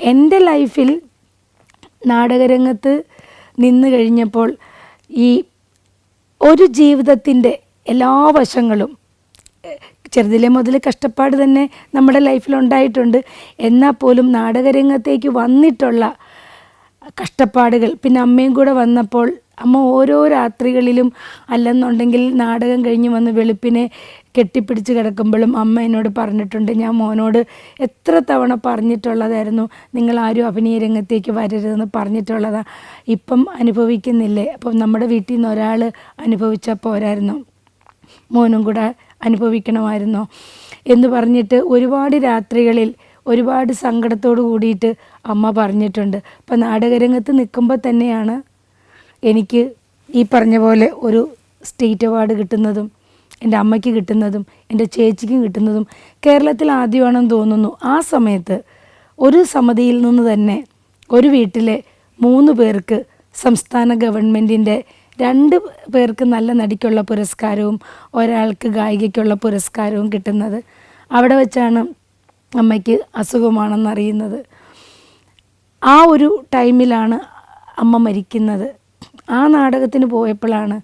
എൻ്റെ ലൈഫിൽ നാടകരംഗത്ത് നിന്ന് കഴിഞ്ഞപ്പോൾ ഈ ഒരു ജീവിതത്തിൻ്റെ എല്ലാ വശങ്ങളും, ചെറുതിലെ മുതൽ കഷ്ടപ്പാട് തന്നെ നമ്മുടെ ലൈഫിലുണ്ടായിട്ടുണ്ട്. എന്നാൽ പോലും നാടകരംഗത്തേക്ക് വന്നിട്ടുള്ള കഷ്ടപ്പാടുകൾ, പിന്നെ അമ്മയും കൂടെ വന്നപ്പോൾ അമ്മ ഓരോ രാത്രികളിലും അല്ലെന്നുണ്ടെങ്കിൽ നാടകം കഴിഞ്ഞ് വന്ന് വെളുപ്പിനെ കെട്ടിപ്പിടിച്ച് കിടക്കുമ്പോഴും അമ്മ എന്നോട് പറഞ്ഞിട്ടുണ്ട്. ഞാൻ മോനോട് എത്ര തവണ പറഞ്ഞിട്ടുള്ളതായിരുന്നു, നിങ്ങളാരും അഭിനയ രംഗത്തേക്ക് വരരുതെന്ന് പറഞ്ഞിട്ടുള്ളതാണ്. ഇപ്പം അനുഭവിക്കുന്നില്ലേ, അപ്പം നമ്മുടെ വീട്ടിൽ നിന്ന് ഒരാൾ അനുഭവിച്ചാൽ പോരായിരുന്നു, മോനും കൂടെ അനുഭവിക്കണമായിരുന്നോ എന്ന് പറഞ്ഞിട്ട് ഒരുപാട് രാത്രികളിൽ ഒരുപാട് സങ്കടത്തോട് കൂടിയിട്ട് അമ്മ പറഞ്ഞിട്ടുണ്ട്. അപ്പം നാടകരംഗത്ത് നിൽക്കുമ്പോൾ തന്നെയാണ് എനിക്ക് ഈ പറഞ്ഞ പോലെ ഒരു സ്റ്റേറ്റ് അവാർഡ് കിട്ടുന്നതും എൻ്റെ അമ്മയ്ക്ക് കിട്ടുന്നതും എൻ്റെ ചേച്ചിക്കും കിട്ടുന്നതും കേരളത്തിൽ ആദ്യമാണെന്ന് തോന്നുന്നു. ആ സമയത്ത് ഒരു സമിതിയിൽ നിന്ന് തന്നെ ഒരു വീട്ടിലെ 3 പേർക്ക് സംസ്ഥാന ഗവൺമെൻറ്റിൻ്റെ 2 പേർക്ക് നല്ല നടിക്കുള്ള പുരസ്കാരവും ഒരാൾക്ക് ഗായികയ്ക്കുള്ള പുരസ്കാരവും കിട്ടുന്നത്. അവിടെ വെച്ചാണ് അമ്മയ്ക്ക് അസുഖമാണെന്നറിയുന്നത്. ആ ഒരു ടൈമിലാണ് അമ്മ മരിക്കുന്നത്. ആ നാടകത്തിന് പോയപ്പോഴാണ്,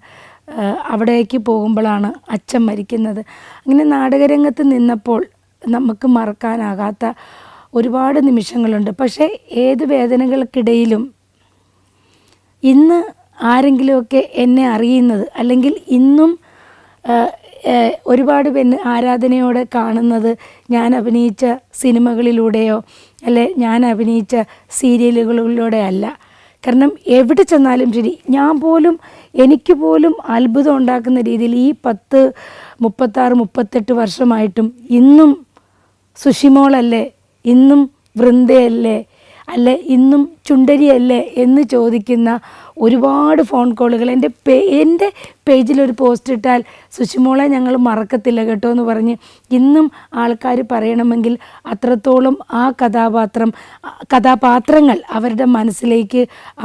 അവിടേക്ക് പോകുമ്പോഴാണ് അച്ഛൻ മരിക്കുന്നത്. അങ്ങനെ നാടകരംഗത്ത് നിന്നപ്പോൾ നമുക്ക് മറക്കാനാകാത്ത ഒരുപാട് നിമിഷങ്ങളുണ്ട്. പക്ഷേ ഏത് വേദനകൾക്കിടയിലും ഇന്ന് ആരെങ്കിലുമൊക്കെ എന്നെ അറിയുന്നത്, അല്ലെങ്കിൽ ഇന്നും ഒരുപാട് പേര് ആരാധനയോടെ കാണുന്നത് ഞാൻ അഭിനയിച്ച സിനിമകളിലൂടെയോ അല്ലെ ഞാൻ അഭിനയിച്ച സീരിയലുകളിലൂടെ അല്ല. കാരണം എവിടെ ചെന്നാലും ശരി, ഞാൻ പോലും എനിക്ക് പോലും അത്ഭുതം ഉണ്ടാക്കുന്ന രീതിയിൽ ഈ 36, 38 വർഷമായിട്ടും ഇന്നും സുഷിമോളല്ലേ, ഇന്നും വൃന്ദയല്ലേ, അല്ലെ ഇന്നും ചുണ്ടരിയല്ലേ എന്ന് ചോദിക്കുന്ന ഒരുപാട് ഫോൺ കോളുകൾ. എൻ്റെ പേജിലൊരു പോസ്റ്റ് ഇട്ടാൽ സുഷിമോളെ ഞങ്ങൾ മറക്കത്തില്ല കേട്ടോ എന്ന് പറഞ്ഞ് ഇന്നും ആൾക്കാർ പറയണമെങ്കിൽ അത്രത്തോളം ആ കഥാപാത്രങ്ങൾ അവരുടെ മനസ്സിലേക്ക്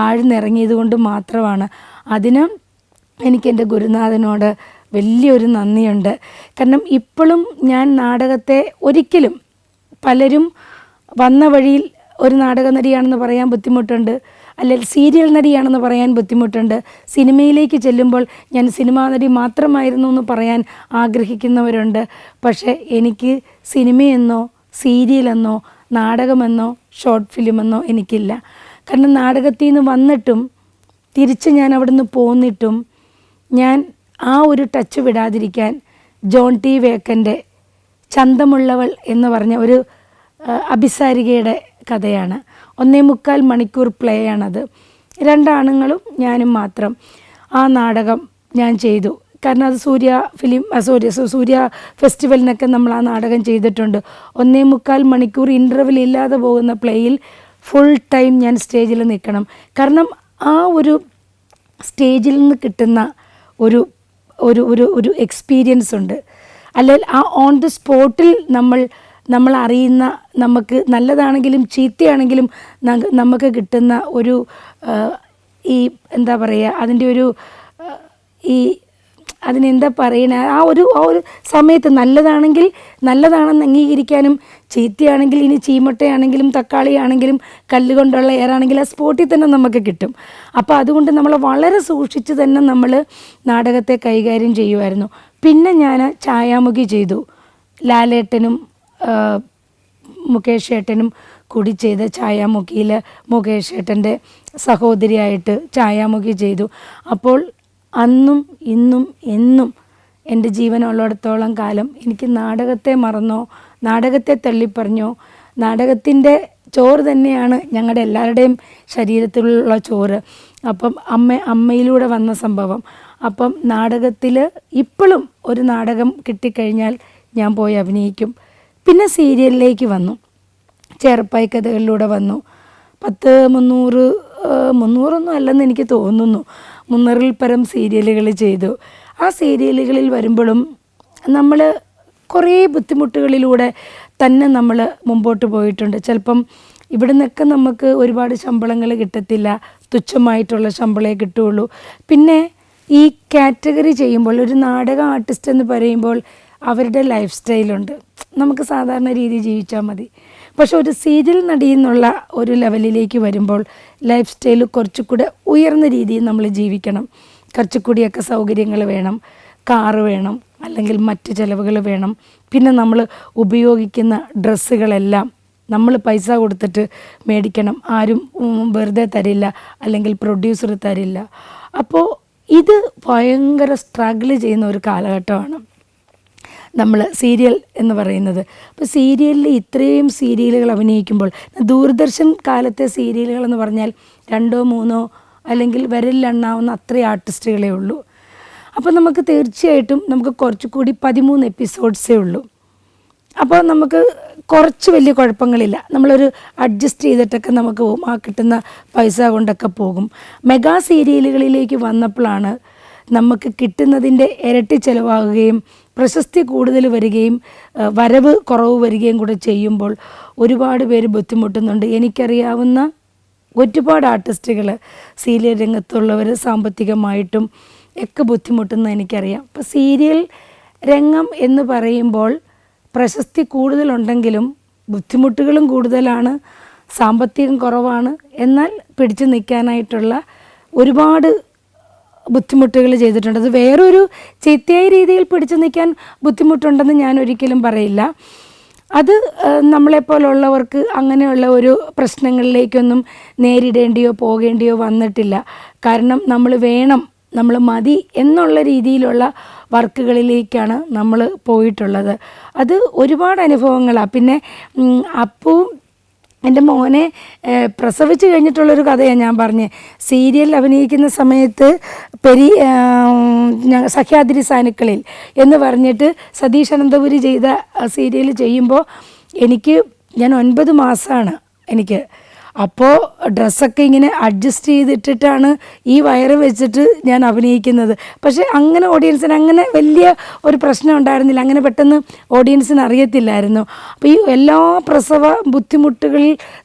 ആഴ്ന്നിറങ്ങിയത് കൊണ്ട് മാത്രമാണ്. അതിന് എനിക്കെൻ്റെ ഗുരുനാഥനോട് വലിയൊരു നന്ദിയുണ്ട്. കാരണം ഇപ്പോഴും ഞാൻ നാടകത്തെ ഒരിക്കലും, പലരും വന്ന വഴിയിൽ ഒരു നാടക നടിയാണെന്ന് പറയാൻ ബുദ്ധിമുട്ടുണ്ട്, അല്ലെങ്കിൽ സീരിയൽ നടിയാണെന്ന് പറയാൻ ബുദ്ധിമുട്ടുണ്ട്. സിനിമയിലേക്ക് ചെല്ലുമ്പോൾ ഞാൻ സിനിമാ നടി മാത്രമായിരുന്നു എന്ന് പറയാൻ ആഗ്രഹിക്കുന്നവരുണ്ട്. പക്ഷേ എനിക്ക് സിനിമയെന്നോ സീരിയലെന്നോ നാടകമെന്നോ ഷോർട്ട് ഫിലിമെന്നോ എനിക്കില്ല. കാരണം നാടകത്തിൽ നിന്ന് വന്നിട്ടും തിരിച്ച് ഞാൻ അവിടുന്ന് പോന്നിട്ടും ഞാൻ ആ ഒരു ടച്ച് വിടാതിരിക്കാൻ ജോൺ ടി വേക്കൻ്റെ ചന്തമുള്ളവൾ എന്ന് പറഞ്ഞ ഒരു അഭിസാരികയുടെ കഥയാണ്. 1.25 മണിക്കൂർ പ്ലേ ആണത്. 2 ആണുങ്ങളും ഞാനും മാത്രം. ആ നാടകം ഞാൻ ചെയ്തു. കാരണം അത് സൂര്യ ഫെസ്റ്റിവലിനൊക്കെ നമ്മൾ ആ നാടകം ചെയ്തിട്ടുണ്ട്. 1.25 മണിക്കൂർ ഇൻ്റർവെൽ ഇല്ലാതെ പോകുന്ന പ്ലേയിൽ ഫുൾ ടൈം ഞാൻ സ്റ്റേജിൽ നിൽക്കണം. കാരണം ആ ഒരു സ്റ്റേജിൽ നിന്ന് കിട്ടുന്ന ഒരു ഒരു ഒരു ഒരു എക്സ്പീരിയൻസ് ഉണ്ട്. അല്ലെങ്കിൽ ആ ഓൺ ദി സ്പോട്ടിൽ നമ്മൾ അറിയുന്ന, നമുക്ക് നല്ലതാണെങ്കിലും ചീത്തയാണെങ്കിലും നമുക്ക് കിട്ടുന്ന ഒരു ഈ എന്താ പറയുക, അതിൻ്റെ ഒരു ഈ അതിനെന്താ പറയണ, ആ ഒരു സമയത്ത് നല്ലതാണെങ്കിൽ നല്ലതാണെന്ന് അംഗീകരിക്കാനും, ചീത്തയാണെങ്കിൽ ഇനി ചീമട്ടയാണെങ്കിലും തക്കാളിയാണെങ്കിലും കല്ലുകൊണ്ടുള്ള ഏറാണെങ്കിലും ആ സ്പോട്ടിൽ തന്നെ നമുക്ക് കിട്ടും. അപ്പോൾ അതുകൊണ്ട് നമ്മൾ വളരെ സൂക്ഷിച്ച് തന്നെ നമ്മൾ നാടകത്തെ കൈകാര്യം ചെയ്യുമായിരുന്നു. പിന്നെ ഞാൻ ഛായാമുഖി ചെയ്തു. ലാലേട്ടനും മുകേഷ് ഏട്ടനും കൂടി ചെയ്ത ഛായാമുഖിയിൽ മുകേഷ് ഏട്ടൻ്റെ സഹോദരിയായിട്ട് ഛായാമുഖി ചെയ്തു. അപ്പോൾ അന്നും ഇന്നും എന്നും എൻ്റെ ജീവനുള്ളിടത്തോളം കാലം എനിക്ക് നാടകത്തെ മറന്നോ നാടകത്തെ തള്ളിപ്പറഞ്ഞോ, നാടകത്തിൻ്റെ ചോറ് തന്നെയാണ് ഞങ്ങളുടെ എല്ലാവരുടെയും ശരീരത്തിലുള്ള ചോറ്. അപ്പം അമ്മയിലൂടെ വന്ന സംഭവം. അപ്പം നാടകത്തിൽ ഇപ്പോഴും ഒരു നാടകം കിട്ടിക്കഴിഞ്ഞാൽ ഞാൻ പോയി അഭിനയിക്കും. പിന്നെ സീരിയലിലേക്ക് വന്നു, ചേർപ്പായി കഥകളിലൂടെ വന്നു. 300 അല്ലെന്ന് എനിക്ക് തോന്നുന്നു, 300-ൽ പരം സീരിയലുകൾ ചെയ്തു. ആ സീരിയലുകളിൽ വരുമ്പോഴും നമ്മൾ കുറേ ബുദ്ധിമുട്ടുകളിലൂടെ തന്നെ നമ്മൾ മുമ്പോട്ട് പോയിട്ടുണ്ട്. ചിലപ്പം ഇവിടെ നിന്നൊക്കെ നമുക്ക് ഒരുപാട് ശമ്പളങ്ങൾ കിട്ടത്തില്ല, തുച്ഛമായിട്ടുള്ള ശമ്പളമേ കിട്ടുകയുള്ളൂ. പിന്നെ ഈ കാറ്റഗറി ചെയ്യുമ്പോൾ ഒരു നാടക ആർട്ടിസ്റ്റ് എന്ന് പറയുമ്പോൾ അവരുടെ ലൈഫ് സ്റ്റൈലുണ്ട്. നമുക്ക് സാധാരണ രീതി ജീവിച്ചാൽ മതി. പക്ഷെ ഒരു സീരിയൽ നടി എന്നുള്ള ഒരു ലെവലിലേക്ക് വരുമ്പോൾ ലൈഫ് സ്റ്റൈൽ കുറച്ചുകൂടെ ഉയർന്ന രീതിയിൽ നമ്മൾ ജീവിക്കണം. കുറച്ചുകൂടിയൊക്കെ സൗകര്യങ്ങൾ വേണം, കാറ് വേണം, അല്ലെങ്കിൽ മറ്റ് ചിലവുകൾ വേണം. പിന്നെ നമ്മൾ ഉപയോഗിക്കുന്ന ഡ്രസ്സുകളെല്ലാം നമ്മൾ പൈസ കൊടുത്തിട്ട് മേടിക്കണം, ആരും വെറുതെ തരില്ല, അല്ലെങ്കിൽ പ്രൊഡ്യൂസർ തരില്ല. അപ്പോൾ ഇത് ഭയങ്കര സ്ട്രഗിൾ ചെയ്യുന്ന ഒരു കാലഘട്ടമാണ് നമ്മൾ സീരിയൽ എന്ന് പറയുന്നത്. അപ്പോൾ സീരിയലിൽ ഇത്രയും സീരിയലുകൾ അഭിനയിക്കുമ്പോൾ, ദൂരദർശൻ കാലത്തെ സീരിയലുകളെന്ന് പറഞ്ഞാൽ 2 3 അല്ലെങ്കിൽ വിരലിലെണ്ണാവുന്ന അത്രയും ആർട്ടിസ്റ്റുകളേ ഉള്ളൂ. അപ്പോൾ നമുക്ക് തീർച്ചയായിട്ടും നമുക്ക് കുറച്ചുകൂടി 13 എപ്പിസോഡ്സേ ഉള്ളൂ. അപ്പോൾ നമുക്ക് കുറച്ച് വലിയ കുഴപ്പങ്ങളില്ല, നമ്മളൊരു അഡ്ജസ്റ്റ് ചെയ്തിട്ടൊക്കെ നമുക്ക് പോകും, ആ കിട്ടുന്ന പൈസ കൊണ്ടൊക്കെ പോകും. മെഗാ സീരിയലുകളിലേക്ക് വന്നപ്പോഴാണ് നമുക്ക് കിട്ടുന്നതിൻ്റെ ഇരട്ടി ചിലവാകുകയും പ്രശസ്തി കൂടുതൽ വരികയും വരവ് കുറവ് വരികയും കൂടെ ചെയ്യുമ്പോൾ ഒരുപാട് പേര് ബുദ്ധിമുട്ടുന്നുണ്ട്. എനിക്കറിയാവുന്ന ഒരുപാട് ആർട്ടിസ്റ്റുകൾ, സീരിയൽ രംഗത്തുള്ളവർ സാമ്പത്തികമായിട്ടും ഒക്കെ ബുദ്ധിമുട്ടുന്ന എനിക്കറിയാം. അപ്പോൾ സീരിയൽ രംഗം എന്ന് പറയുമ്പോൾ പ്രശസ്തി കൂടുതലുണ്ടെങ്കിലും ബുദ്ധിമുട്ടുകളും കൂടുതലാണ്, സാമ്പത്തികം കുറവാണ്. എന്നാൽ പിടിച്ചു നിൽക്കാനായിട്ടുള്ള ഒരുപാട് ബുദ്ധിമുട്ടുകൾ ചെയ്തിട്ടുണ്ട്. അത് വേറൊരു ചീത്തയായ രീതിയിൽ പിടിച്ചു നിൽക്കാൻ ബുദ്ധിമുട്ടുണ്ടെന്ന് ഞാൻ ഒരിക്കലും പറയില്ല. അത് നമ്മളെപ്പോലുള്ളവർക്ക് അങ്ങനെയുള്ള ഒരു പ്രശ്നങ്ങളിലേക്കൊന്നും നേരിടേണ്ടിയോ പോകേണ്ടിയോ വന്നിട്ടില്ല. കാരണം നമ്മൾ വേണം, നമ്മൾ മതി എന്നുള്ള രീതിയിലുള്ള വർക്കുകളിലേക്കാണ് നമ്മൾ പോയിട്ടുള്ളത്. അത് ഒരുപാട് അനുഭവങ്ങളാണ്. പിന്നെ അപ്പവും എൻ്റെ മോനെ പ്രസവിച്ച് കഴിഞ്ഞിട്ടുള്ളൊരു കഥയാണ് ഞാൻ പറഞ്ഞത്. സീരിയൽ അഭിനയിക്കുന്ന സമയത്ത് സഹ്യാദ്രി സാനുക്കളിൽ എന്ന് പറഞ്ഞിട്ട് സതീഷ് അനന്തപുരി ചെയ്ത സീരിയൽ ചെയ്യുമ്പോൾ ഞാൻ 9 മാസമാണ് എനിക്ക്. അപ്പോൾ ഡ്രസ്സൊക്കെ ഇങ്ങനെ അഡ്ജസ്റ്റ് ചെയ്തിട്ടിട്ടാണ് ഈ വയറ് വെച്ചിട്ട് ഞാൻ അഭിനയിക്കുന്നത്. പക്ഷേ അങ്ങനെ ഓഡിയൻസിന് അങ്ങനെ വലിയ ഒരു പ്രശ്നം ഉണ്ടായിരുന്നില്ല, അങ്ങനെ പെട്ടെന്ന് ഓഡിയൻസിന് അറിയത്തില്ലായിരുന്നു. അപ്പോൾ ഈ എല്ലാ പ്രസവ ബുദ്ധിമുട്ടുകൾ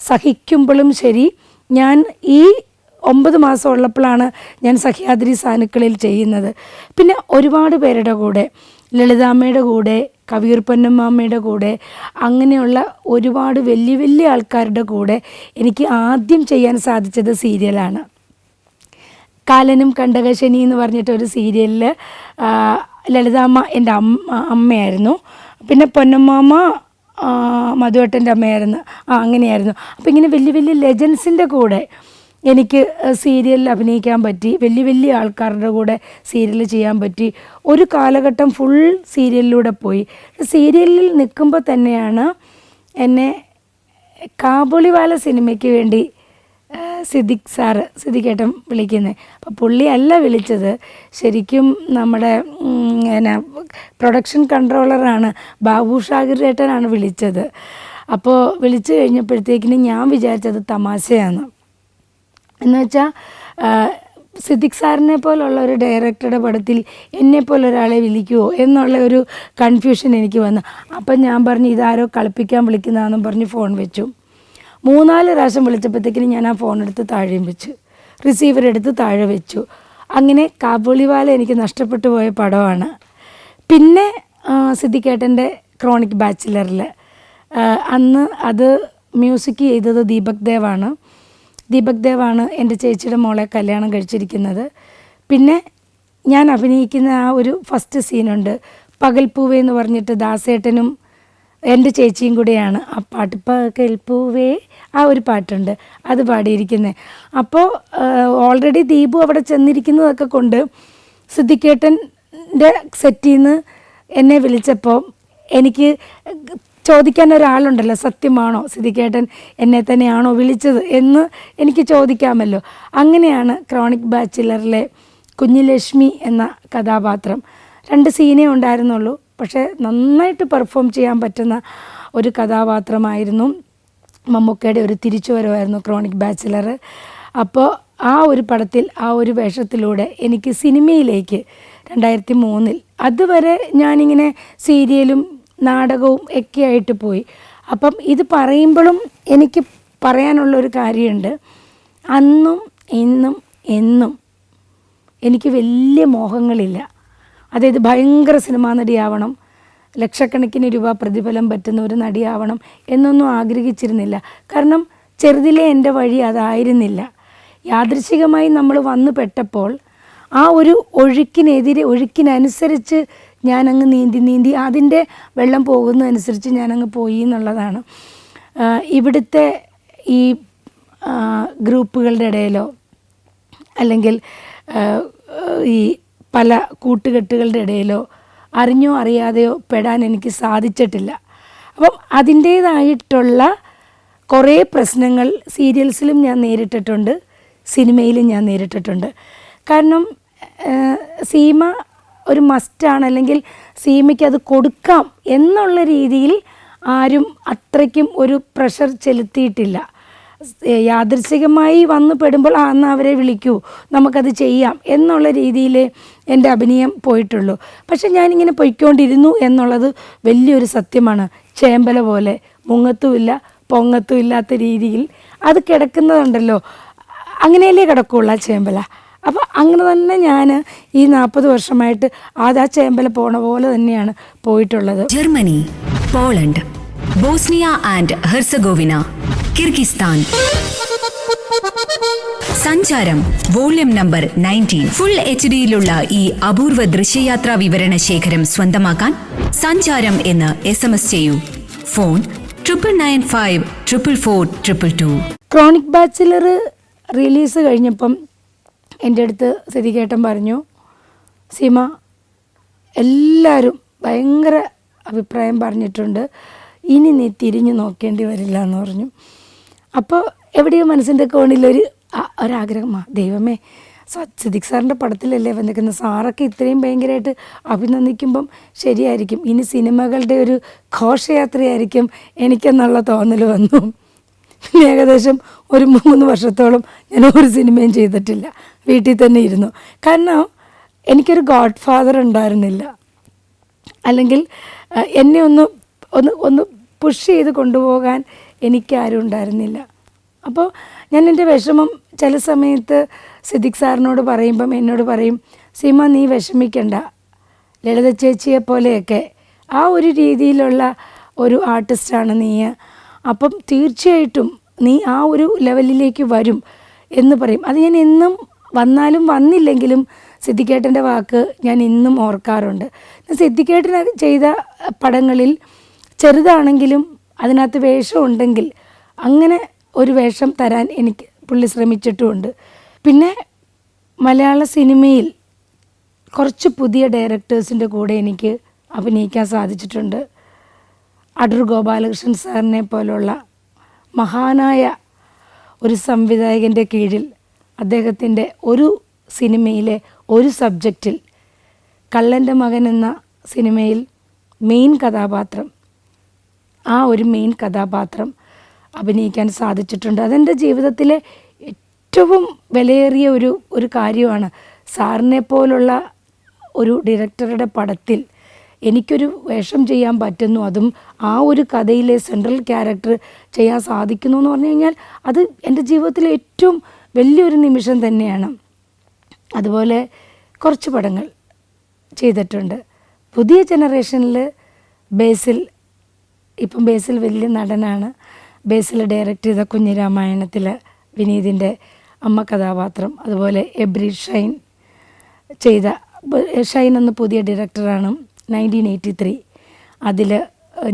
സഹിക്കുമ്പോഴും ശരി, ഞാൻ ഈ 9 മാസം ഉള്ളപ്പോഴാണ് ഞാൻ സഹ്യാദ്രി സാനുക്കളിൽ ചെയ്യുന്നത്. പിന്നെ ഒരുപാട് പേരുടെ കൂടെ, ലളിതാമ്മയുടെ കൂടെ, കവിയൂർ പൊന്നമ്മയുടെ കൂടെ, അങ്ങനെയുള്ള ഒരുപാട് വലിയ വലിയ ആൾക്കാരുടെ കൂടെ എനിക്ക് ആദ്യം ചെയ്യാൻ സാധിച്ചത് സീരിയലാണ്. കാലനും കണ്ടകശനി എന്ന് പറഞ്ഞിട്ടൊരു സീരിയലിൽ ലളിതാമ്മ എൻ്റെ അമ്മയായിരുന്നു. പിന്നെ പൊന്നമ്മാമ്മ മധുവേട്ടൻ്റെ അമ്മയായിരുന്നു. അങ്ങനെയായിരുന്നു. അപ്പോൾ ഇങ്ങനെ വലിയ വലിയ ലെജൻസിൻ്റെ കൂടെ എനിക്ക് സീരിയലിൽ അഭിനയിക്കാൻ പറ്റി, വലിയ വലിയ ആൾക്കാരുടെ കൂടെ സീരിയൽ ചെയ്യാൻ പറ്റി. ഒരു കാലഘട്ടം ഫുൾ സീരിയലിലൂടെ പോയി. സീരിയലിൽ നിൽക്കുമ്പോൾ തന്നെയാണ് എന്നെ കാബൂളിവാല സിനിമയ്ക്ക് വേണ്ടി സിദ്ദിഖേട്ടൻ വിളിക്കുന്നത്. അപ്പോൾ പുള്ളിയല്ല വിളിച്ചത്, ശരിക്കും നമ്മുടെ പ്രൊഡക്ഷൻ കൺട്രോളറാണ് ബാബു ഷാഗിർ ഏട്ടനാണ് വിളിച്ചത്. അപ്പോൾ വിളിച്ചു കഴിഞ്ഞപ്പോഴത്തേക്കിനും ഞാൻ വിചാരിച്ചത് തമാശയാണ്. എന്നുവെച്ചാൽ സിദ്ദിഖ് സാറിനെ പോലുള്ള ഒരു ഡയറക്ടറുടെ പടത്തിൽ എന്നെപ്പോലെ ഒരാളെ വിളിക്കുമോ എന്നുള്ള ഒരു കൺഫ്യൂഷൻ എനിക്ക് വന്നു. അപ്പം ഞാൻ പറഞ്ഞു ഇതാരോ കളിപ്പിക്കാൻ വിളിക്കുന്നതാണെന്നും പറഞ്ഞ് ഫോൺ വെച്ചു. 3-4 പ്രാവശ്യം വിളിച്ചപ്പോഴത്തേക്കിനും ഞാൻ ആ ഫോൺ എടുത്ത് താഴെയും വെച്ചു, റിസീവർ എടുത്ത് താഴെ വെച്ചു. അങ്ങനെ കാബൂളിവാല എനിക്ക് നഷ്ടപ്പെട്ടു പോയ പടമാണ്. പിന്നെ സിദ്ദിഖേട്ടൻ്റെ ക്രോണിക് ബാച്ചിലറിൽ അന്ന് അത് മ്യൂസിക് ചെയ്തത് ദീപക് ദേവാണ് എൻ്റെ ചേച്ചിയുടെ മോളെ കല്യാണം കഴിച്ചിരിക്കുന്നത്. പിന്നെ ഞാൻ അഭിനയിക്കുന്ന ആ ഒരു ഫസ്റ്റ് സീനുണ്ട്, പകൽപ്പൂവേ എന്ന് പറഞ്ഞിട്ട് ദാസേട്ടനും എൻ്റെ ചേച്ചിയും കൂടെയാണ് ആ പാട്ട്, പകൽപ്പൂവേ ആ ഒരു പാട്ടുണ്ട്, അത് പാടിയിരിക്കുന്നത്. അപ്പോൾ ഓൾറെഡി ദീപു അവിടെ ചെന്നിരിക്കുന്നതൊക്കെ കൊണ്ട് സിദ്ദിഖേട്ടൻ്റെ സെറ്റിൽ നിന്ന് എന്നെ വിളിച്ചപ്പോൾ എനിക്ക് ചോദിക്കാൻ ഒരാളുണ്ടല്ലോ, സത്യമാണോ സിദ്ദിഖേട്ടൻ എന്നെ തന്നെയാണോ വിളിച്ചത് എന്ന് എനിക്ക് ചോദിക്കാമല്ലോ. അങ്ങനെയാണ് ക്രോണിക് ബാച്ചിലറിലെ കുഞ്ഞുലക്ഷ്മി എന്ന കഥാപാത്രം. 2 സീനേ ഉണ്ടായിരുന്നുള്ളൂ, പക്ഷേ നന്നായിട്ട് പെർഫോം ചെയ്യാൻ പറ്റുന്ന ഒരു കഥാപാത്രമായിരുന്നു. മമ്മൂക്കയുടെ ഒരു തിരിച്ചുവരവായിരുന്നു ക്രോണിക് ബാച്ചിലർ. അപ്പോൾ ആ ഒരു പടത്തിൽ ആ ഒരു വേഷത്തിലൂടെ എനിക്ക് സിനിമയിലേക്ക് 2003 അതുവരെ ഞാനിങ്ങനെ സീരിയലും നാടകവും ഒക്കെ ആയിട്ട് പോയി. അപ്പം ഇത് പറയുമ്പോഴും എനിക്ക് പറയാനുള്ളൊരു കാര്യമുണ്ട്, അന്നും ഇന്നും എന്നും എനിക്ക് വലിയ മോഹങ്ങളില്ല. അതായത് ഭയങ്കര സിനിമാ നടിയാവണം, ലക്ഷക്കണക്കിന് രൂപ പ്രതിഫലം പറ്റുന്ന ഒരു നടിയാവണം എന്നൊന്നും ആഗ്രഹിച്ചിരുന്നില്ല. കാരണം ചെറുതിലെ എൻ്റെ വഴി അതായിരുന്നില്ല. യാദൃശ്ചികമായി നമ്മൾ വന്നു പെട്ടപ്പോൾ ആ ഒരു ഒഴുക്കിനനുസരിച്ച് ഞാനങ്ങ് നീന്തി അതിൻ്റെ വെള്ളം പോകുന്നതനുസരിച്ച് ഞാനങ്ങ് പോയി എന്നുള്ളതാണ്. ഇവിടുത്തെ ഈ ഗ്രൂപ്പുകളുടെ ഇടയിലോ അല്ലെങ്കിൽ ഈ പല കൂട്ടുകെട്ടുകളുടെ ഇടയിലോ അറിഞ്ഞോ അറിയാതെയോ പെടാൻ എനിക്ക് സാധിച്ചിട്ടില്ല. അപ്പം അതിൻ്റേതായിട്ടുള്ള കുറേ പ്രശ്നങ്ങൾ സീരിയൽസിലും ഞാൻ നേരിട്ടിട്ടുണ്ട്, സിനിമയിലും ഞാൻ നേരിട്ടിട്ടുണ്ട്. കാരണം സീമ ഒരു മസ്റ്റാണ്, അല്ലെങ്കിൽ സീമയ്ക്ക് അത് കൊടുക്കാം എന്നുള്ള രീതിയിൽ ആരും അത്രയ്ക്കും ഒരു പ്രഷർ ചെലുത്തിയിട്ടില്ല. യാദൃച്ഛികമായി വന്നു പെടുമ്പോൾ എന്നാൽ അവരെ വിളിക്കൂ, നമുക്കത് ചെയ്യാം എന്നുള്ള രീതിയിൽ എൻ്റെ അഭിനയം പോയിട്ടുള്ളൂ. പക്ഷെ ഞാനിങ്ങനെ പൊയ്ക്കൊണ്ടിരുന്നു എന്നുള്ളത് വലിയൊരു സത്യമാണ്. ചേമ്പല പോലെ മുങ്ങത്തുമില്ല പൊങ്ങത്തും ഇല്ലാത്ത രീതിയിൽ അത് കിടക്കുന്നതുണ്ടല്ലോ, അങ്ങനെയല്ലേ കിടക്കുള്ളൂ ആ ചേമ്പല. അപ്പോൾ അങ്ങനെ തന്നെ ഞാൻ ഈ 40 വർഷമായിട്ട് ആ ചേമ്പല പോണ പോലെ തന്നെയാണ് പോയിട്ടുള്ളത്. Germany, Poland, Bosnia and Herzegovina, Kyrgyzstan. സഞ്ചാരം വോള്യം നമ്പർ 19 ഫുൾ HD-യിലുള്ള ഈ അപൂർവ ദൃശ്യയാത്രാ വിവരണ ശേഖരം സ്വന്തമാക്കാൻ സഞ്ചാരം എന്ന് SMS ചെയ്യൂ. ഫോൺ 9995442222. ക്രോണിക് ബാച്ചിലർ റിലീസ് കഴിഞ്ഞപ്പം എൻ്റെ അടുത്ത് സിദ്ദിഖേട്ടൻ പറഞ്ഞു, സീമ എല്ലാവരും ഭയങ്കര അഭിപ്രായം പറഞ്ഞിട്ടുണ്ട്, ഇനി നീ തിരിഞ്ഞു നോക്കേണ്ടി വരില്ല എന്ന് പറഞ്ഞു. അപ്പോൾ എവിടെയോ മനസ്സിൻ്റെ കോണിലൊരു ഒരാഗ്രഹം, ദൈവമേ സിദ്ദിഖ് സാറിൻ്റെ പടത്തിലല്ലേ വന്നിരിക്കുന്നത്, സാറൊക്കെ ഇത്രയും ഭയങ്കരമായിട്ട് അഭിനന്ദിക്കുമ്പം ശരിയായിരിക്കും, ഇനി സിനിമകളുടെ ഒരു ഘോഷയാത്രയായിരിക്കും എനിക്കെന്നുള്ള തോന്നൽ വന്നു. ഏകദേശം ഒരു 3 വർഷത്തോളം ഞാൻ ഒരു സിനിമയും ചെയ്തിട്ടില്ല, വീട്ടിൽ തന്നെ ഇരുന്നു. കാരണം എനിക്കൊരു ഗോഡ് ഫാദർ ഉണ്ടായിരുന്നില്ല, അല്ലെങ്കിൽ എന്നെ ഒന്ന് പുഷ് ചെയ്ത് കൊണ്ടുപോകാൻ എനിക്കാരും ഉണ്ടായിരുന്നില്ല. അപ്പോൾ ഞാൻ എൻ്റെ വിഷമം ചില സമയത്ത് സിദ്ദിഖ് സാറിനോട് പറയുമ്പം എന്നോട് പറയും, സീമ നീ വിഷമിക്കണ്ട, ലളിത ചേച്ചിയെ പോലെയൊക്കെ ആ ഒരു രീതിയിലുള്ള ഒരു ആർട്ടിസ്റ്റാണ് നീ, അപ്പം തീർച്ചയായിട്ടും നീ ആ ഒരു ലെവലിലേക്ക് വരും എന്ന് പറയും. അത് ഞാൻ എന്നും വന്നാലും വന്നില്ലെങ്കിലും സിദ്ദിഖേട്ടൻ്റെ വാക്ക് ഞാൻ ഇന്നും ഓർക്കാറുണ്ട്. സിദ്ദിഖേട്ടൻ ചെയ്ത പടങ്ങളിൽ ചെറുതാണെങ്കിലും അതിനകത്ത് വേഷം ഉണ്ടെങ്കിൽ അങ്ങനെ ഒരു വേഷം തരാൻ എനിക്ക് പുള്ളി ശ്രമിച്ചിട്ടുമുണ്ട്. പിന്നെ മലയാള സിനിമയിൽ കുറച്ച് പുതിയ ഡയറക്ടേഴ്സിൻ്റെ കൂടെ എനിക്ക് അഭിനയിക്കാൻ സാധിച്ചിട്ടുണ്ട്. അടൂർ ഗോപാലകൃഷ്ണൻ സാറിനെ പോലുള്ള മഹാനായ ഒരു സംവിധായകൻ്റെ കീഴിൽ അദ്ദേഹത്തിൻ്റെ ഒരു സിനിമയിലെ ഒരു സബ്ജക്റ്റിൽ കള്ളൻ്റെ മകൻ എന്ന സിനിമയിൽ മെയിൻ കഥാപാത്രം, ആ ഒരു മെയിൻ കഥാപാത്രം അഭിനയിക്കാൻ സാധിച്ചിട്ടുണ്ട്. അതെൻ്റെ ജീവിതത്തിലെ ഏറ്റവും വിലയേറിയ ഒരു കാര്യമാണ്. സാറിനെ പോലുള്ള ഒരു ഡയറക്ടറുടെ പടത്തിൽ എനിക്കൊരു വേഷം ചെയ്യാൻ പറ്റുന്നു, അതും ആ ഒരു കഥയിലെ സെൻട്രൽ ക്യാരക്ടർ ചെയ്യാൻ സാധിക്കുന്നു എന്ന് പറഞ്ഞു കഴിഞ്ഞാൽ അത് എൻ്റെ ജീവിതത്തിലെ ഏറ്റവും വലിയൊരു നിമിഷം തന്നെയാണ്. അതുപോലെ കുറച്ച് പടങ്ങൾ ചെയ്തിട്ടുണ്ട്. പുതിയ ജനറേഷനിൽ ഇപ്പം ബേസിൽ വലിയ നടനാണ്. ബേസിൽ ഡയറക്റ്റ് ചെയ്ത കുഞ്ഞിരാമായണത്തിൽ വിനീതിൻ്റെ അമ്മ കഥാപാത്രം, അതുപോലെ എബ്രി ഷൈൻ ചെയ്ത ഷൈൻ എന്ന പുതിയ ഡയറക്ടറാണ് 1983, അതിൽ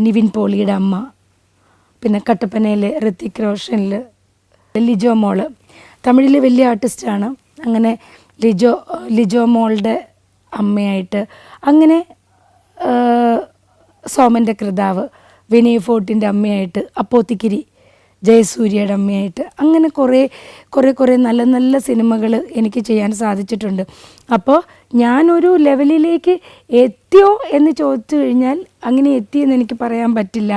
നിവിൻ പോളിയുടെ അമ്മ, പിന്നെ കട്ടപ്പനയിലെ ഋത്തിക് റോഷനിൽ ലിജോ മോള്, തമിഴിലെ വലിയ ആർട്ടിസ്റ്റാണ്. അങ്ങനെ ലിജോ മോളുടെ അമ്മയായിട്ട്, അങ്ങനെ സോമൻ്റെ കൃതാവ് വിനയ് ഫോർട്ടിൻ്റെ അമ്മയായിട്ട്, അപ്പോത്തിക്കിരി ജയസൂര്യയുടെ അമ്മയായിട്ട്, അങ്ങനെ കുറേ നല്ല നല്ല സിനിമകൾ എനിക്ക് ചെയ്യാൻ സാധിച്ചിട്ടുണ്ട്. അപ്പോൾ ഞാനൊരു ലെവലിലേക്ക് എത്തിയോ എന്ന് ചോദിച്ചു കഴിഞ്ഞാൽ അങ്ങനെ എത്തിയെന്ന് എനിക്ക് പറയാൻ പറ്റില്ല.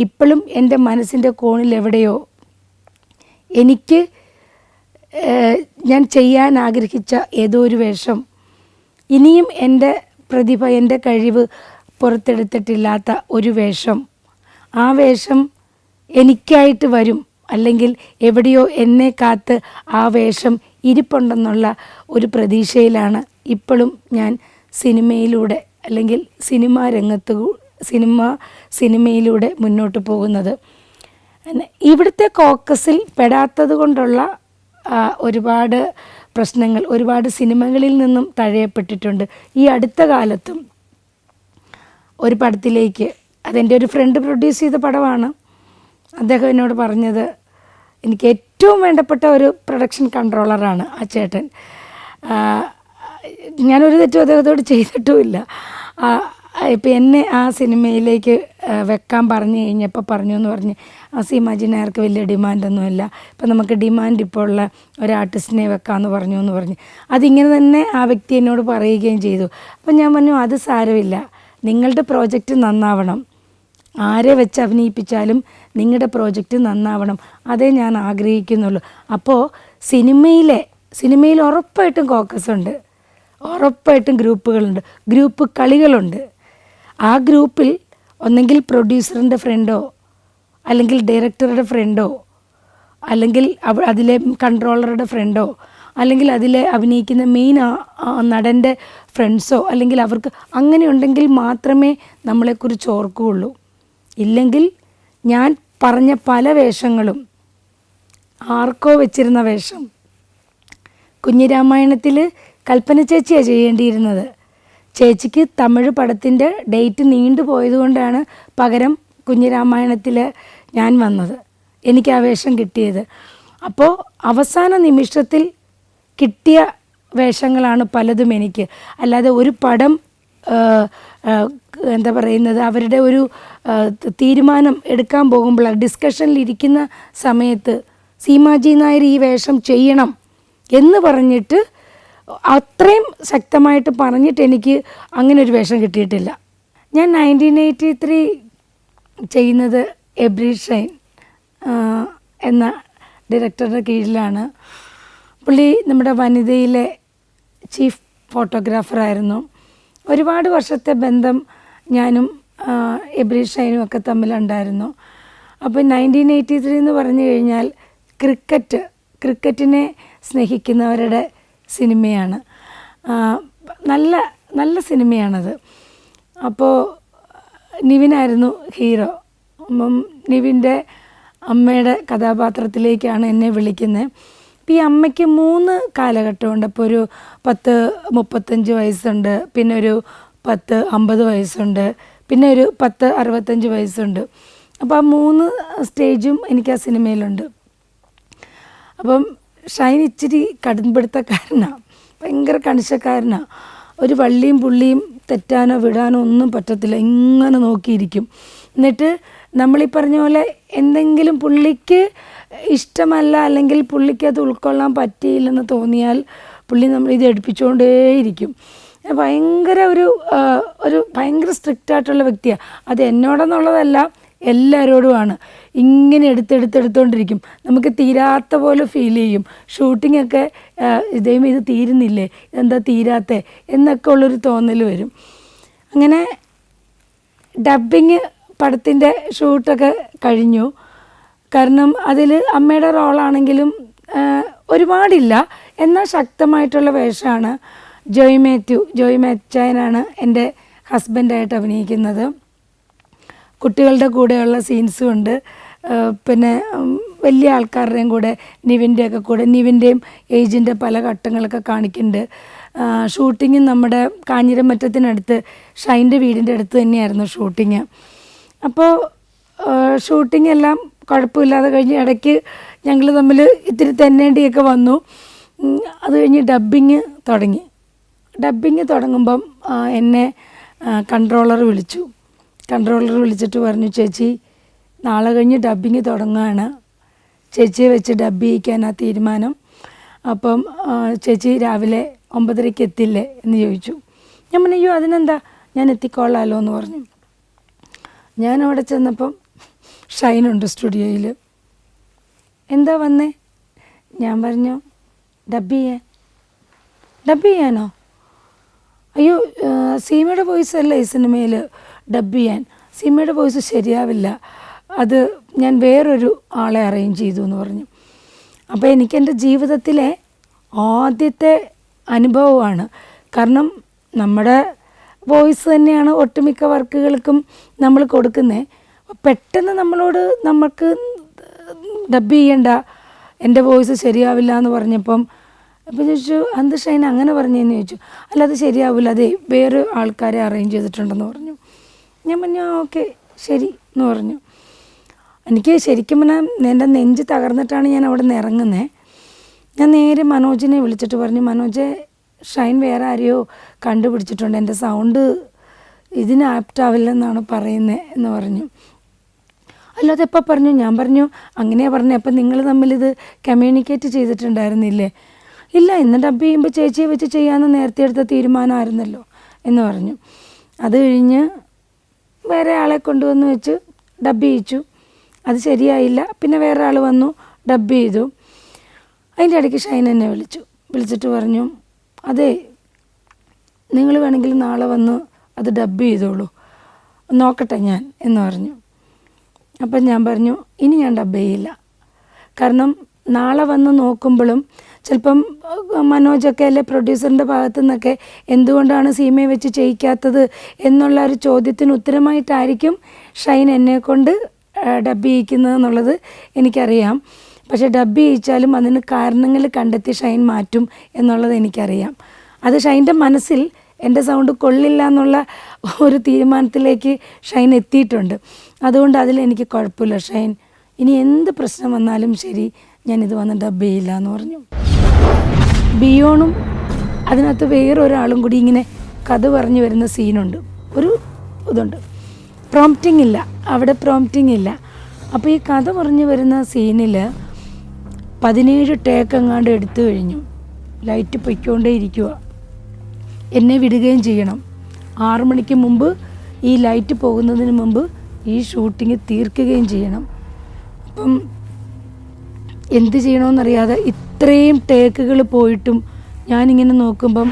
ഇപ്പോഴും എൻ്റെ മനസ്സിൻ്റെ കോണിൽ എവിടെയോ എനിക്ക് ഞാൻ ചെയ്യാൻ ആഗ്രഹിച്ച ഏതോ ഒരു വേഷം, ഇനിയും എൻ്റെ പ്രതിഭ, എൻ്റെ കഴിവ് പുറത്തെടുത്തിട്ടില്ലാത്ത ഒരു വേഷം, ആ വേഷം എനിക്കായിട്ട് വരും, അല്ലെങ്കിൽ എവിടെയോ എന്നെ കാത്ത് ആ വേഷം ഇരിപ്പുണ്ടെന്നുള്ള ഒരു പ്രതീക്ഷയിലാണ് ഇപ്പോഴും ഞാൻ സിനിമയിലൂടെ അല്ലെങ്കിൽ സിനിമാ രംഗത്ത് സിനിമയിലൂടെ മുന്നോട്ട് പോകുന്നത്. ഇവിടുത്തെ കോക്കസിൽ പെടാത്തത് കൊണ്ടുള്ള ഒരുപാട് പ്രശ്നങ്ങൾ ഒരുപാട് സിനിമകളിൽ നിന്നും തഴയപ്പെട്ടിട്ടുണ്ട്. ഈ അടുത്ത കാലത്തും ഒരു പടത്തിലേക്ക്, അതെൻ്റെ ഒരു ഫ്രണ്ട് പ്രൊഡ്യൂസ് ചെയ്ത പടമാണ്, അദ്ദേഹം എന്നോട് പറഞ്ഞത് എനിക്ക് ഏറ്റവും വേണ്ടപ്പെട്ട ഒരു പ്രൊഡക്ഷൻ കൺട്രോളറാണ് ആ ചേട്ടൻ. ഞാനൊരു തെറ്റും അദ്ദേഹത്തോട് ചെയ്തിട്ടുമില്ല. ഇപ്പം എന്നെ ആ സിനിമയിലേക്ക് വെക്കാൻ പറഞ്ഞു കഴിഞ്ഞപ്പോൾ പറഞ്ഞു എന്ന് പറഞ്ഞ് സീമാജി നായർക്ക് വലിയ ഡിമാൻഡൊന്നുമില്ല, ഇപ്പം നമുക്ക് ഡിമാൻഡ് ഇപ്പോൾ ഉള്ള ഒരു ആർട്ടിസ്റ്റിനെ വെക്കാമെന്ന് പറഞ്ഞു എന്ന് പറഞ്ഞ് അതിങ്ങനെ തന്നെ ആ വ്യക്തി എന്നോട് പറയുകയും ചെയ്തു. അപ്പം ഞാൻ പറഞ്ഞു അത് സാരമില്ല, നിങ്ങളുടെ പ്രോജക്റ്റ് നന്നാവണം, ആരെ വെച്ച് അഭിനയിപ്പിച്ചാലും നിങ്ങളുടെ പ്രോജക്റ്റ് നന്നാവണം, അതേ ഞാൻ ആഗ്രഹിക്കുന്നുള്ളൂ. അപ്പോൾ സിനിമയിൽ ഉറപ്പായിട്ടും കോക്കസ് ഉണ്ട്, ഉറപ്പായിട്ടും ഗ്രൂപ്പുകളുണ്ട്, ഗ്രൂപ്പ് കളികളുണ്ട്. ആ ഗ്രൂപ്പിൽ ഒന്നെങ്കിൽ പ്രൊഡ്യൂസറിൻ്റെ ഫ്രണ്ടോ അല്ലെങ്കിൽ ഡയറക്ടറുടെ ഫ്രണ്ടോ അല്ലെങ്കിൽ അതിലെ കൺട്രോളറുടെ ഫ്രണ്ടോ അല്ലെങ്കിൽ അതിലെ അഭിനയിക്കുന്ന മെയിൻ നടൻ്റെ ഫ്രണ്ട്സോ അല്ലെങ്കിൽ അവർക്ക് അങ്ങനെ ഉണ്ടെങ്കിൽ മാത്രമേ നമ്മളെക്കുറിച്ച് ഓർക്കുകയുള്ളൂ. ഇല്ലെങ്കിൽ ഞാൻ പറഞ്ഞ പല വേഷങ്ങളും ആർക്കോ വെച്ചിരുന്ന വേഷം, കുഞ്ഞിരാമായണത്തിൽ കൽപ്പന ചേച്ചിയാണ് ചെയ്യേണ്ടിയിരുന്നത്. ചേച്ചിക്ക് തമിഴ് പടത്തിൻ്റെ ഡേറ്റ് നീണ്ടു പോയതുകൊണ്ടാണ് പകരം കുഞ്ഞിരാമായണത്തിൽ ഞാൻ വന്നത്, എനിക്ക് ആ വേഷം കിട്ടിയത്. അപ്പോൾ അവസാന നിമിഷത്തിൽ കിട്ടിയ വേഷങ്ങളാണ് പലതും എനിക്ക്. അല്ലാതെ ഒരു പടം എന്താ പറയുന്നത് അവരുടെ ഒരു തീരുമാനം എടുക്കാൻ പോകുമ്പോൾ ഡിസ്കഷനിലിരിക്കുന്ന സമയത്ത് സീമാജി നായർ ഈ വേഷം ചെയ്യണം എന്ന് പറഞ്ഞിട്ട് അത്രയും ശക്തമായിട്ട് പറഞ്ഞിട്ട് എനിക്ക് അങ്ങനെ ഒരു വേഷം കിട്ടിയിട്ടില്ല. ഞാൻ 1983 ചെയ്യുന്നത് എബ്രി ഷൈൻ എന്ന ഡയറക്ടറുടെ കീഴിലാണ്. പുള്ളി നമ്മുടെ വനിതയിലെ ചീഫ് ഫോട്ടോഗ്രാഫറായിരുന്നു. ഒരുപാട് വർഷത്തെ ബന്ധം ഞാനും എബ്രി ഷൈനും ഒക്കെ തമ്മിലുണ്ടായിരുന്നു. അപ്പോൾ 1983 എന്ന് പറഞ്ഞു കഴിഞ്ഞാൽ ക്രിക്കറ്റിനെ സ്നേഹിക്കുന്നവരുടെ സിനിമയാണ്. നല്ല നല്ല സിനിമയാണത്. അപ്പോൾ നിവിനായിരുന്നു ഹീറോ. നിവിൻ്റെ അമ്മയുടെ കഥാപാത്രത്തിലേക്കാണ് എന്നെ വിളിക്കുന്നത്. അപ്പോൾ ഈ അമ്മയ്ക്ക് 3 കാലഘട്ടമുണ്ട്. അപ്പോൾ ഒരു 10-35 വയസ്സുണ്ട്, പിന്നെ ഒരു 10-50 വയസ്സുണ്ട്, പിന്നെ ഒരു 10-65 വയസ്സുണ്ട്. അപ്പോൾ ആ 3 സ്റ്റേജും എനിക്ക് ആ സിനിമയിലുണ്ട്. അപ്പം ഷൈൻ ഇച്ചിരി കടുംപിടുത്തക്കാരനാണ്, ഭയങ്കര കണിശക്കാരനാണ്. ഒരു വള്ളിയും പുള്ളിയും തെറ്റാനോ വിടാനോ ഒന്നും പറ്റത്തില്ല, ഇങ്ങനെ നോക്കിയിരിക്കും. എന്നിട്ട് നമ്മളീ പറഞ്ഞ പോലെ എന്തെങ്കിലും പുള്ളിക്ക് ഇഷ്ടമല്ല അല്ലെങ്കിൽ പുള്ളിക്ക് അത് ഉൾക്കൊള്ളാൻ പറ്റിയില്ലെന്ന് തോന്നിയാൽ പുള്ളി നമ്മളിത് എടുപ്പിച്ചുകൊണ്ടേയിരിക്കും. ഭയങ്കര ഒരു ഭയങ്കര സ്ട്രിക്റ്റായിട്ടുള്ള വ്യക്തിയാണ്. അത് എന്നോടെന്നുള്ളതല്ല, എല്ലാവരോടുമാണ്. ഇങ്ങനെ എടുത്തെടുത്തോണ്ടിരിക്കും. നമുക്ക് തീരാത്ത പോലെ ഫീൽ ചെയ്യും. ഷൂട്ടിങ്ങൊക്കെ ഇതേയും ഇത് തീരുന്നില്ലേ, ഇതെന്താ തീരാത്തേ എന്നൊക്കെ ഉള്ളൊരു തോന്നൽ വരും. അങ്ങനെ ഡബ്ബിങ് പടത്തിൻ്റെ ഷൂട്ടൊക്കെ കഴിഞ്ഞു. കാരണം അതിൽ അമ്മയുടെ റോളാണെങ്കിലും ഒരുപാടില്ല, എന്നാൽ ശക്തമായിട്ടുള്ള വേഷമാണ്. ജോയ് മാച്ചായനാണ് എൻ്റെ ഹസ്ബൻഡായിട്ട് അഭിനയിക്കുന്നത്. കുട്ടികളുടെ കൂടെയുള്ള സീൻസും ഉണ്ട്, പിന്നെ വലിയ ആൾക്കാരുടെയും കൂടെ നിവിൻ്റെയൊക്കെ കൂടെ, നിവിൻ്റെയും ഏജിൻ്റെ പല ഘട്ടങ്ങളൊക്കെ കാണിക്കുന്നുണ്ട്. ഷൂട്ടിങ് നമ്മുടെ കാഞ്ഞിരമറ്റത്തിനടുത്ത് ഷൈൻ്റെ വീടിൻ്റെ അടുത്ത് തന്നെയായിരുന്നു ഷൂട്ടിങ്. അപ്പോൾ ഷൂട്ടിംഗ് എല്ലാം കുഴപ്പമില്ലാതെ കഴിഞ്ഞ് ഇടയ്ക്ക് ഞങ്ങൾ തമ്മിൽ ഇത്തിരി തെന്നേണ്ടിയൊക്കെ വന്നു. അത് കഴിഞ്ഞ് ഡബ്ബിങ് തുടങ്ങുമ്പം എന്നെ കൺട്രോളർ വിളിച്ചിട്ട് പറഞ്ഞു, ചേച്ചി നാളെ കഴിഞ്ഞ് ഡബ്ബിങ് തുടങ്ങുകയാണ്, ചേച്ചിയെ വെച്ച് ഡബ്ബ് ചെയ്യിക്കാനാണ് തീരുമാനം. അപ്പം ചേച്ചി രാവിലെ 9:30 എത്തില്ലേ എന്ന് ചോദിച്ചു. ഞാൻ പറഞ്ഞു, അയ്യോ അതിനെന്താ, ഞാൻ എത്തിക്കൊള്ളാമല്ലോ എന്ന് പറഞ്ഞു. ഞാൻ അവിടെ ചെന്നപ്പം ഷൈനുണ്ട് സ്റ്റുഡിയോയിൽ. എന്താ വന്നേ? ഞാൻ പറഞ്ഞു, ഡബ്ബ് ചെയ്യാനോ? അയ്യോ സീമയുടെ വോയിസ് അല്ല ഈ സിനിമയിൽ ഡബ്ബ് ചെയ്യാൻ, സീമയുടെ വോയിസ് ശരിയാവില്ല, അത് ഞാൻ വേറൊരു ആളെ അറേഞ്ച് ചെയ്തു എന്ന് പറഞ്ഞു. അപ്പോൾ എനിക്കെൻ്റെ ജീവിതത്തിലെ ആദ്യത്തെ അനുഭവമാണ്. കാരണം നമ്മുടെ വോയിസ് തന്നെയാണ് ഒട്ടുമിക്ക വർക്കുകൾക്കും നമ്മൾ കൊടുക്കുന്നത്. പെട്ടെന്ന് നമുക്ക് ഡബ് ചെയ്യണ്ട, എൻ്റെ വോയിസ് ശരിയാവില്ല എന്ന് പറഞ്ഞപ്പം അപ്പോൾ ചോദിച്ചു എന്ത് ഷൈൻ അങ്ങനെ പറഞ്ഞതെന്ന് ചോദിച്ചു. അല്ല അത് ശരിയാവില്ല, അതെ വേറെ ആൾക്കാരെ അറേഞ്ച് ചെയ്തിട്ടുണ്ടെന്ന് പറഞ്ഞു. ഞാൻ പറഞ്ഞു ഓക്കെ ശരി എന്ന് പറഞ്ഞു. എനിക്ക് ശരിക്കും പറഞ്ഞാൽ എൻ്റെ നെഞ്ച് തകർന്നിട്ടാണ് ഞാൻ അവിടെ നിന്ന് ഇറങ്ങുന്നത്. ഞാൻ നേരെ മനോജിനെ വിളിച്ചിട്ട് പറഞ്ഞു, മനോജെ ഷൈൻ വേറെ ആരെയോ കണ്ടുപിടിച്ചിട്ടുണ്ട്, എൻ്റെ സൗണ്ട് ഇതിന് ആപ്റ്റാവില്ലെന്നാണ് പറയുന്നത് എന്ന് പറഞ്ഞു. അല്ലാതെ എപ്പോൾ പറഞ്ഞു? ഞാൻ പറഞ്ഞു അങ്ങനെയാണ് പറഞ്ഞു. അപ്പം നിങ്ങൾ തമ്മിലിത് കമ്മ്യൂണിക്കേറ്റ് ചെയ്തിട്ടുണ്ടായിരുന്നില്ലേ? ഇല്ല, ഇന്ന് ഡബ് ചെയ്യുമ്പോൾ ചേച്ചിയെ വെച്ച് ചെയ്യാമെന്ന് നേരത്തെ എടുത്ത തീരുമാനമായിരുന്നല്ലോ എന്ന് പറഞ്ഞു. അത് കഴിഞ്ഞ് വേറെ ആളെ കൊണ്ടുവന്ന് വെച്ച് ഡബ് ചെയ്യിച്ചു. അത് ശരിയായില്ല. പിന്നെ വേറെ ആൾ വന്നു ഡബ് ചെയ്തു. അതിൻ്റെ ഇടയ്ക്ക് ഷൈൻ എന്നെ വിളിച്ചിട്ട് പറഞ്ഞു, അതെ നിങ്ങൾ വേണമെങ്കിൽ നാളെ വന്ന് അത് ഡബ് ചെയ്തോളൂ, നോക്കട്ടെ ഞാൻ എന്ന് പറഞ്ഞു. അപ്പം ഞാൻ പറഞ്ഞു ഇനി ഞാൻ ഡബ് ചെയ്യില്ല. കാരണം നാളെ വന്ന് നോക്കുമ്പോഴും ചിലപ്പം മനോജൊക്കെ അല്ലെ പ്രൊഡ്യൂസറിൻ്റെ ഭാഗത്തു നിന്നൊക്കെ എന്തുകൊണ്ടാണ് സീമയെ വെച്ച് ചെയ്യിക്കാത്തത് എന്നുള്ള ഒരു ചോദ്യത്തിന് ഉത്തരമായിട്ടായിരിക്കും ഷൈൻ എന്നെ കൊണ്ട് ഡബ് ചെയ്യിക്കുന്നത് എന്നുള്ളത് എനിക്കറിയാം. പക്ഷേ ഡബ് ചെയ്യിച്ചാലും അതിന് കാരണങ്ങൾ കണ്ടെത്തി ഷൈൻ മാറ്റും എന്നുള്ളത് എനിക്കറിയാം. അത് ഷൈൻ്റെ മനസ്സിൽ എൻ്റെ സൗണ്ട് കൊള്ളില്ല എന്നുള്ള ഒരു തീരുമാനത്തിലേക്ക് ഷൈൻ എത്തിയിട്ടുണ്ട്. അതുകൊണ്ട് അതിലെനിക്ക് കുഴപ്പമില്ല ഷൈൻ, ഇനി എന്ത് പ്രശ്നം വന്നാലും ശരി ഞാനിത് വന്ന് ഡബ് ചെയ്യില്ല എന്ന് പറഞ്ഞു. ബിയോണും അതിനകത്ത് വേറൊരാളും കൂടി ഇങ്ങനെ കഥ പറഞ്ഞു വരുന്ന സീനുണ്ട്. ഒരു ഇതുണ്ട്, പ്രോംപ്റ്റിംഗ് ഇല്ല അവിടെ, പ്രോംപ്റ്റിംഗ് ഇല്ല. അപ്പോൾ ഈ കഥ പറഞ്ഞു വരുന്ന സീനിൽ 17 ടേക്ക് എങ്ങാണ്ട് എടുത്തു കഴിഞ്ഞു. ലൈറ്റ് പൊയ്ക്കൊണ്ടേ ഇരിക്കുക. എന്നെ വിടുകയും ചെയ്യണം. 6 മണിക്ക് മുമ്പ് ഈ ലൈറ്റ് പോകുന്നതിന് മുമ്പ് ഈ ഷൂട്ടിങ് തീർക്കുകയും ചെയ്യണം. അപ്പം എന്ത് ചെയ്യണമെന്നറിയാതെ ഇത്രയും ടേക്കുകൾ പോയിട്ടും ഞാനിങ്ങനെ നോക്കുമ്പം